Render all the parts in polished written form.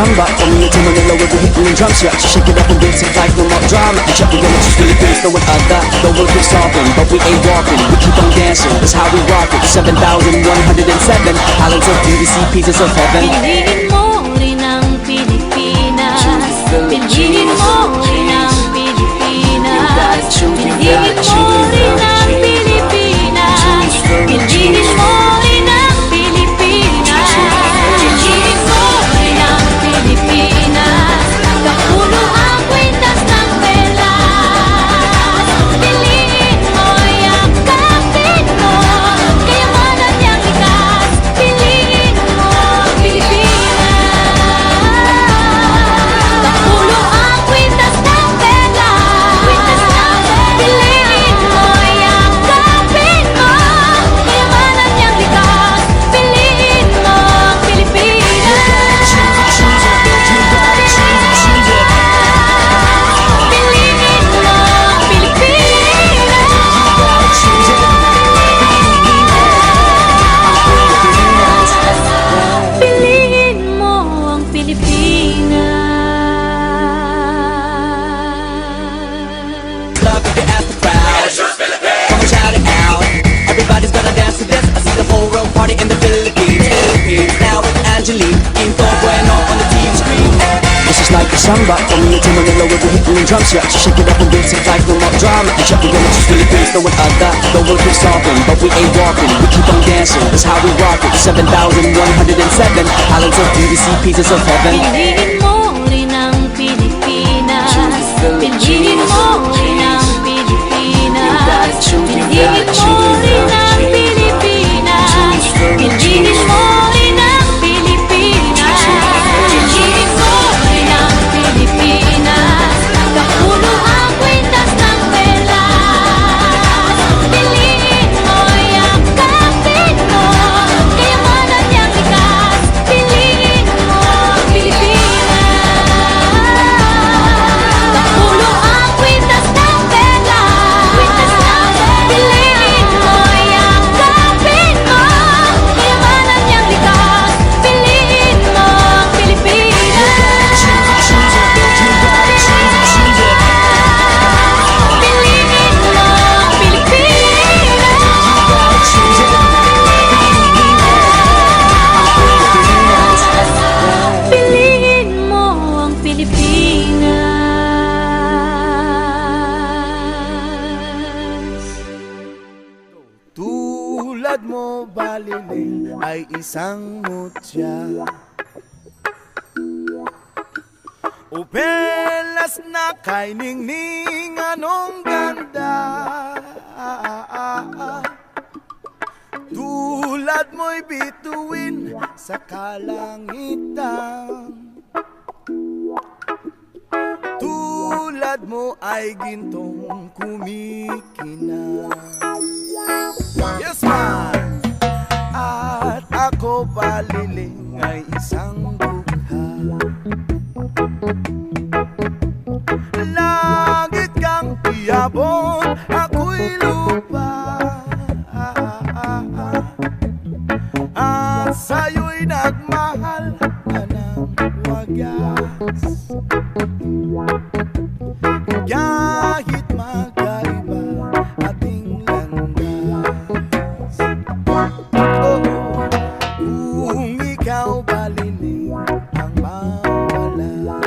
samba. From here to Manila we'll be hitting the drums, yeah. So shake it up and dance it like no more drama. And check the gonna choose Philippines, no one other. The world keeps talking, but we ain't walking. We keep on dancing, that's how we rock it. 7,107 islands of beauty, pieces of heaven. Piliin mo rin ang Pilipinas. Piliin mo rin ang Pilipinas. Piliin mo rin ang Pilipinas. Piliin mo rin ang Pilipinas. Piliin mo rin ang Pilipinas. Kapulo ang kwintas ng pelas. Piliin mo, yakapin mo, kayamanan niyang likas. Piliin mo, Pilipinas. Kapulo ang kwintas ng pelas. Piliin mo, yakapin mo, kayamanan niyang likas. Piliin mo, Pilipinas. Piliin mo ang Pilipinas. Love if you ask the crowd. Come on, shout it out. Everybody's gonna dance to this. I see the whole world party in the Philippines. Now with Angelique, Quinto Bueno on the TV screen. This is like a samba. From here to Manila we'll be hitting the drums, yeah. So shake it up and dance it like no more drama. And check the gonna choose Philippines, no one other. The world keeps talking, but we ain't walking. We keep on dancing, that's how we rock it. 7,107 islands of beauty, pieces of heaven. Piliin mo rin ang Pilipinas. Piliin mo rin ang Pilipinas. Piliin mo rin ang Pilipinas. Piliin mo rin ang Pilipinas. Piliin mo rin ang Pilipinas. Kapulo ang kwintas ng pelas. Piliin mo, yakapin mo, kayamanan niyang likas. Piliin mo, Pilipinas. Kapulo ang kwintas ng pelas. Piliin mo, yakapin mo, kayamanan niyang likas. Piliin mo, Pilipinas. Piliin mo ang Pilipinas. Tulad mo baliling ay isang mutya, o pelas na kay ningning anong ganda. Tulad mo'y bituin sa kalangitan, tulad mo ay gintong kumikinang. Yes man! At ako baliling ay isang dugha, langit kang iyabong, ako'y lupa, at sa'yo'y nagmahal ka ng wagas. Kahit magkaiba ating landas, oh, kung ikaw baliling ang mawala,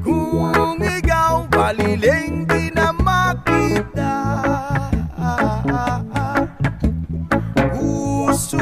kung ikaw baliling di na makita, gusto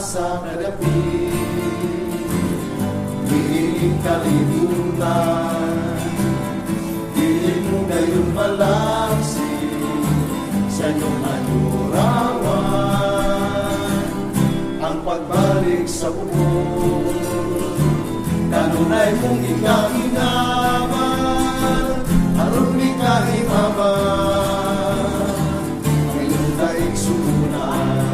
sa kagabi, di kalimutan. Di mo ngayon malangsin sa iyong anurawan ang pagbalik sa bukod. Kanunay mong ikainaman, aron di kahimaman, ngayon daig sunan.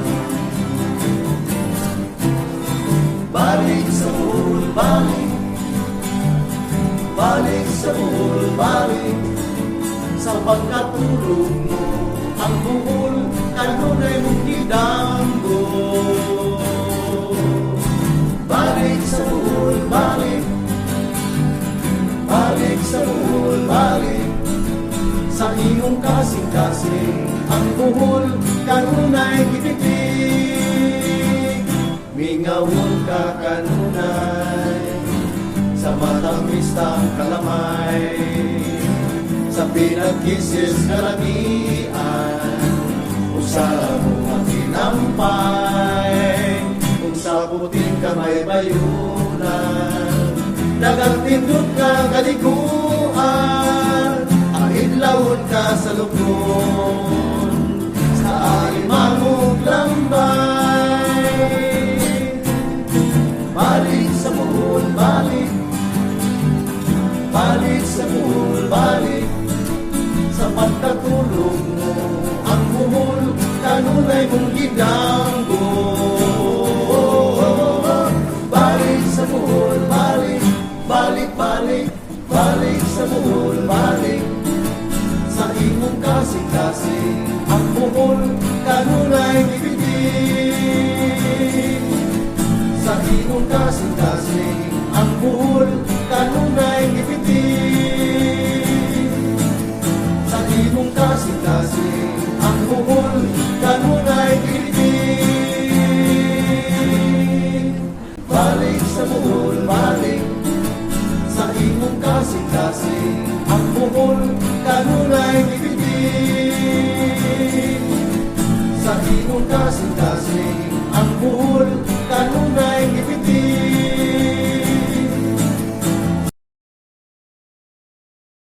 Balik sa buhol, balik, balik sa buhol, balik, sa pagkatulog mo, ang buhol, kanunay mong gidanggo. Balik sa buhol, balik, balik sa buhol, balik, sa iyong kasing-kasing, ang buhol, kanunay gititig. Mingawon ka kanunay, sa matamis ng kalamay, sa pinagkisis kalagian, usara mo ang tinampay, kung sa puting kamay bayunan, dagang tindot ka kaliguan, ang idlawon ka sa lukon, sa alimangog lambay. Balik sa buhol, balik, balik sa buhol, balik, sa pagkatulog mo, ang buhol, kanunay mong gidanggo. Balik sa buhol, balik, balik, balik, balik sa buhol, balik, sa imong kasing-kasing, ang buhol, kanunay gibitig. Sa imong kasing-kasing, ang buhol, kanunay gibitig. Sa imong kasing-kasing, ang buhol, kanunay gibitig. Balik sa buhol, balik, sa imong kasing-kasing, ang buhol, kanunay gibitig. Sa imong kasing-kasing, ang buhol,